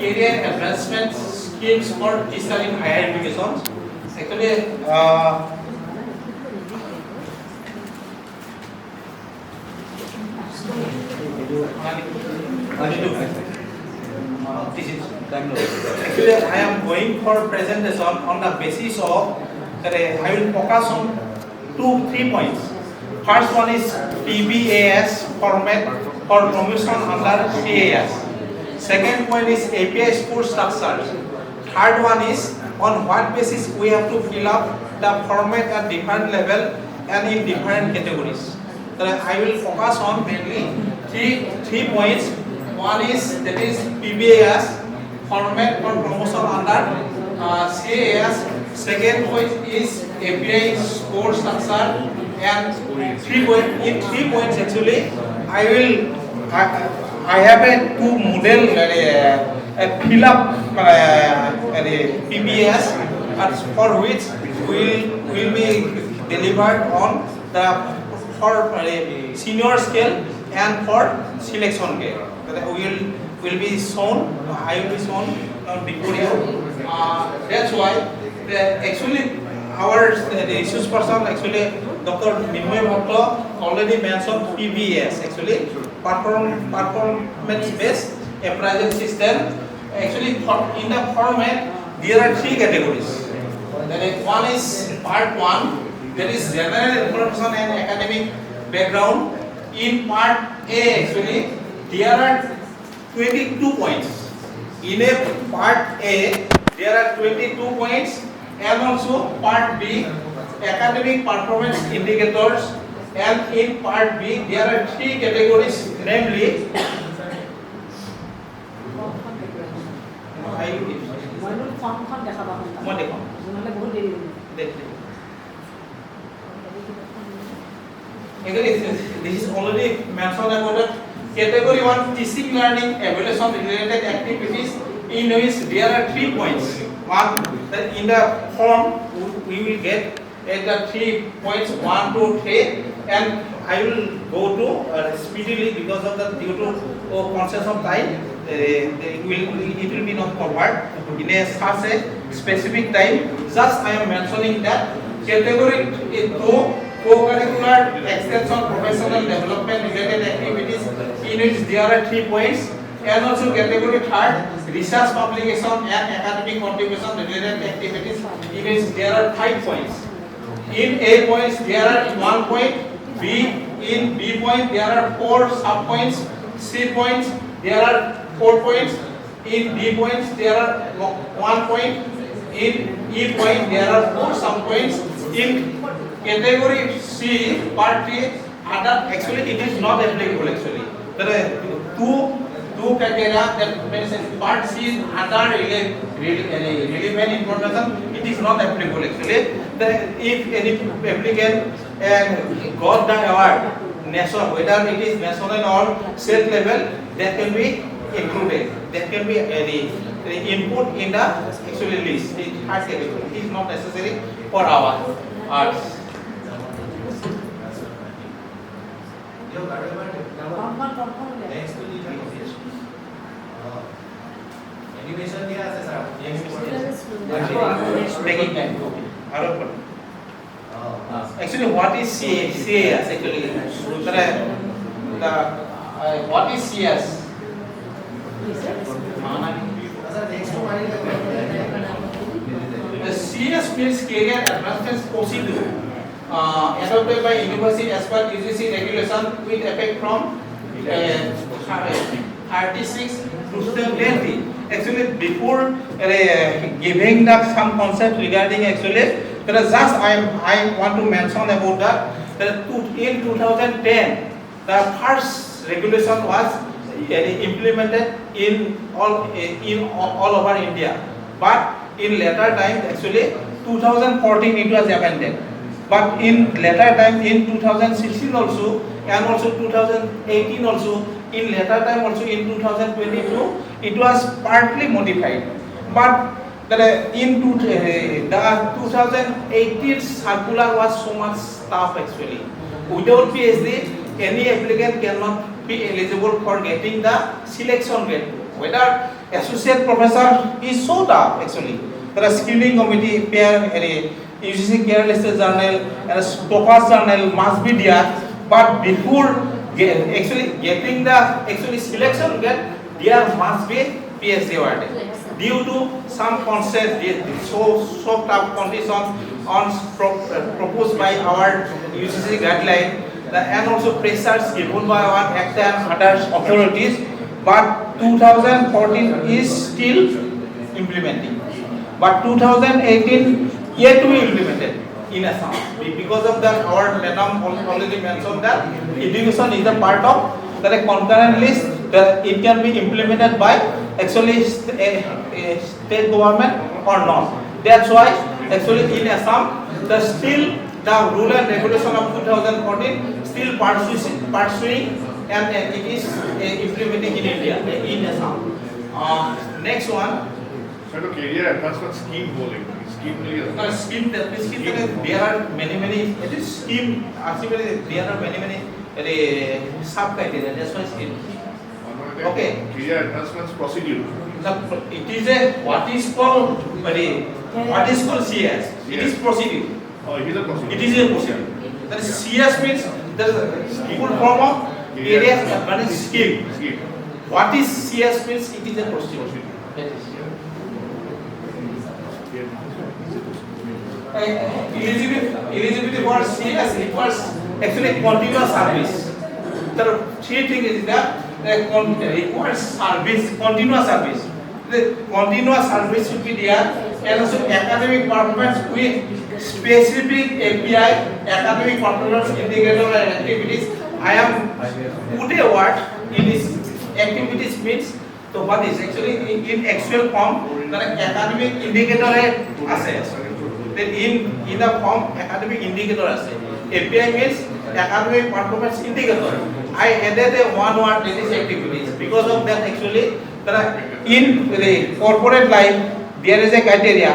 career advancement schemes for teacher in higher education. Actually, actually, I am going for presentation on the basis of that I will focus on 2-3 points. First one is PBAS format for promotion under CAS. Second point is API score structure. Third one is on what basis we have to fill up the format at different level and in different categories. So I will focus on mainly three points. One is that is PBAS format for promotion under CAS. Second point is API score structure, and in 3 points actually I have a two model fill up PBS for which will be delivered on the for senior scale and for selection scale. Will be shown. I will be shown before you. That's why actually our issues person actually Dr. Minmoy Bhatla already mentioned PBS actually performance based appraisal system. Actually in the format there are 3 categories. One is Part-1, that is general information and academic background. In Part A actually there are 22 points. In a Part A there are 22 points, and also Part B academic performance indicators, and in Part B there are 3 categories, namely this is already mentioned about that. Category 1 teaching learning evaluation related activities, in which there are 3 points. One, that in the form we will get the 3 points 1, 2, 3, and I will go to speedily because of the due to concept of time. It will be not covered in a such a specific time. Just I am mentioning that category 2 co-curricular extension professional development related activities, in which there are 3 points, and also category 3 research publication and academic contribution related activities, in which there are 5 points. In A points there are 1 point, in B point there are 4 sub points, C points there are 4 points, in D points there are 1 point, in E point there are 4 sub points. In category C, Part 3, other, actually it is not applicable actually. There are two criteria that mention Part C is other relevant information. It is not applicable actually. If any applicant got the award, national, whether it is national or state level, that can be included. That can be input in the actually list. It is not necessary for our arts. Animation दिया है sir taking time. Actually, what is CAS actually? What is CAS? The CAS means career advancement procedure adopted by university as per UGC regulation with effect from 36 to 2020. Actually, before giving some concept regarding actually, just I want to mention about that in 2010 the first regulation was implemented in all over India, but in later time actually 2014 it was amended. But in later time, in 2016 also, and also 2018 also, in later time also in 2022, it was partly modified. But in the 2018 circular was so much tough actually. Without PhD, any applicant cannot be eligible for getting the selection grade. Whether associate professor is so tough actually. There are screening committee, pair, UGC careless journal, and a Topaz journal must be there. But before getting the actually selection, there must be PhD awarded. Due to some concept, so tough conditions proposed by our UGC guideline, and also pressures given by our ACT and other authorities, but 2014 is still implementing. But 2018 yet to be implemented in Assam. Because of that, our madam already mentioned that education is a part of the concurrent list. That it can be implemented by actually state government or not. That's why actually in Assam, the rule and regulation of 2014 still pursuing and it is implementing in India, in Assam. Next one. Sir, career advancement scheme bowling. Scheme there are many. It is scheme. Actually, there are many sub criteria. That's why scheme. Okay. Career advancement procedure. It is what is called CS. It is procedure. Oh, it is a procedure. It is a procedure. That is CS means the full form of area advancement scheme. What is CS means? It is a procedure. Eligibility for CS requires actually continuous service. There are three things that requires service, continuous service. The continuous service should be there, and also academic performance with specific API, academic performance indicator and activities. I am put a word in this activities means. So what is actually in actual form the academic indicator assets. Then in the form academic indicator assets. API means academic performance indicator. I added a one word, that is activities. Because of that actually in the corporate life there is a criteria.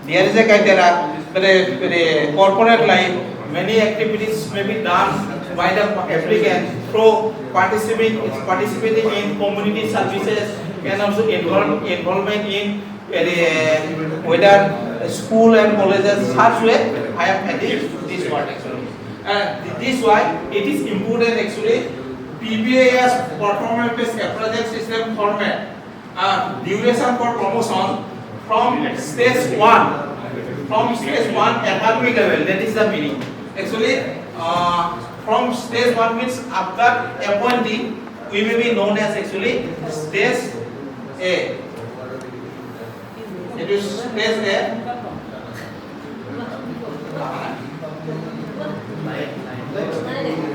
The corporate life many activities may be done by the applicant through participating in community services and also involvement in whether school and colleges such way. I am adding this word actually. This why it is important actually. PBIS performance based appraisal system format. Duration for promotion from stage 1. From stage 1 academic level, that is the meaning. Actually, from stage 1 means after appointing, we may be known as actually stage A. It is stage A.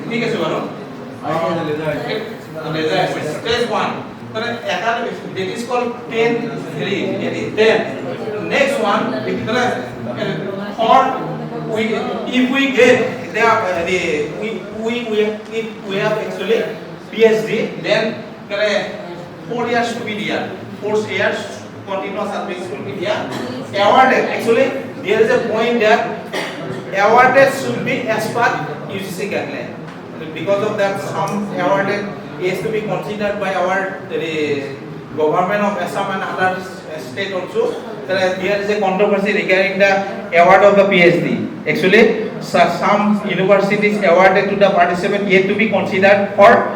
ठीक है सुबह stage 1. That is called 10. Next one, if we get we have actually PhD, then 4 years to be there. 4 years continuous service will be there. Awarded, actually there is a point that awarded should be as per UGC guideline. Because of that, some awarded is to be considered by our government of Assam and other state also. There is a controversy regarding the award of the PhD. Actually, some universities awarded to the participant yet to be considered for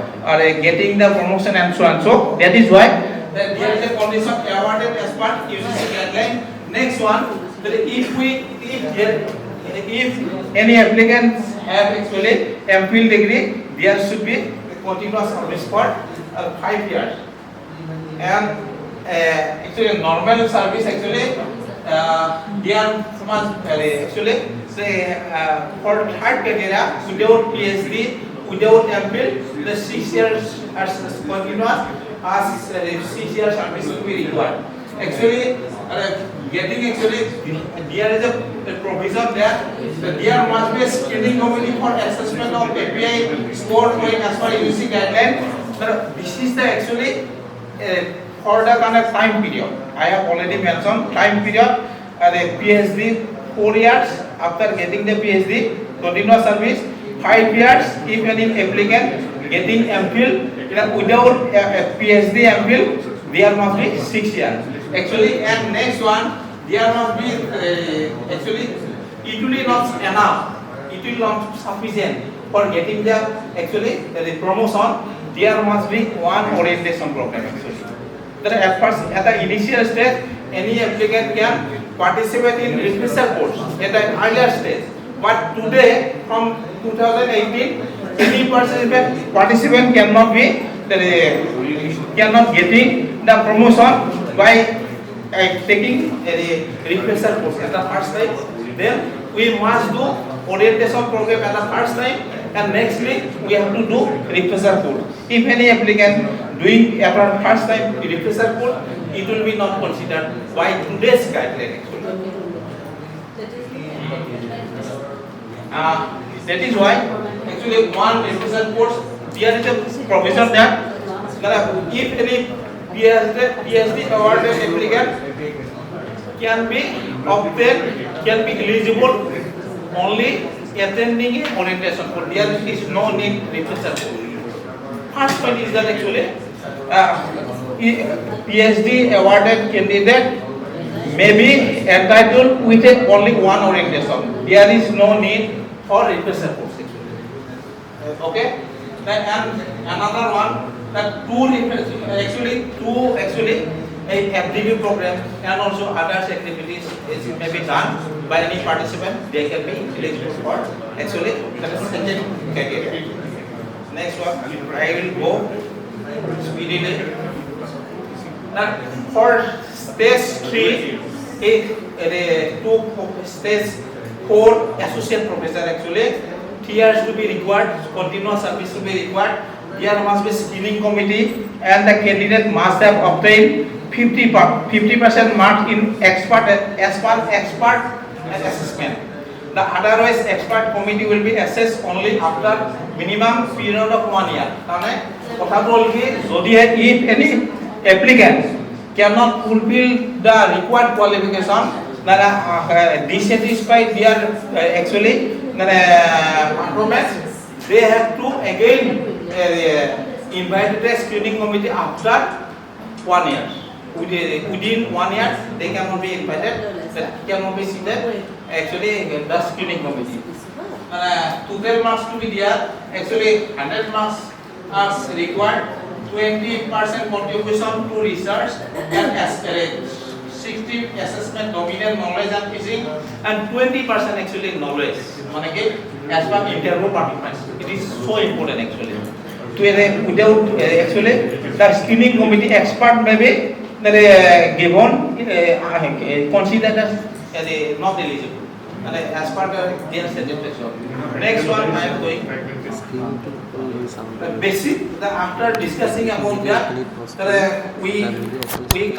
getting the promotion and so on. So that is why there is a condition awarded as per UGC guideline. Next one, if any applicants have actually MPhil degree, there should be continuous service for 5 years. And actually normal service actually there must actually say for third criteria without PhD, without MPhil, the 6 years as continuous as 6 years service will be required. Actually getting actually there is a provision that there must be a screening committee for assessment of API score going as per UGC guideline. This is the actually for the kind of time period. I have already mentioned time period. The PhD 4 years after getting the PhD, continuous service 5 years if any applicant getting MPhil without PhD MPhil, there must be 6 years. Actually, and next one, there must be actually it will not enough. It will not sufficient for getting the actually the promotion. There must be one orientation program actually. That at first, at the initial stage, any applicant can participate in refresher course at the earlier stage. But today, from 2018, any participant cannot be cannot getting the promotion by taking a refresher course at the first time. Then we must do orientation program at the first time, and next week we have to do refresher course. If any applicant doing after first time refresher course, it will be not considered by today's guideline actually. That is why actually one refresher course there is a provision that if any PhD awarded applicant can be obtained, can be eligible only attending a orientation course. There is no need refresher course. First point is that actually PhD awarded candidate may be entitled with only one orientation. There is no need for refresher course actually. Okay. And another one that two a FDB program and also other activities may be done by any participant. They can be eligible for actually that is second category. Next one, I will go speedily. For stage 3, stage 4 associate professor actually, years to be required, continuous service to be required. There must be screening committee, and the candidate must have obtained 50% marks in expert assessment. The otherwise expert committee will be assessed only after minimum period of 1 year. If any applicant cannot fulfill the required qualification, dissatisfied their actually performance, they have to again invite the screening committee after 1 year. Within 1 year, they cannot be invited, cannot be seated actually the screening committee. Total marks to be there, actually 100 marks are required, 20% contribution to research and 60 assessment dominant knowledge and teaching, and 20% actually knowledge. As per interview participants, it is so important actually. Without actually the screening committee expert may be given considered as not eligible. As part of their satisfaction. Next one I am going. Basic. After discussing about that, we come.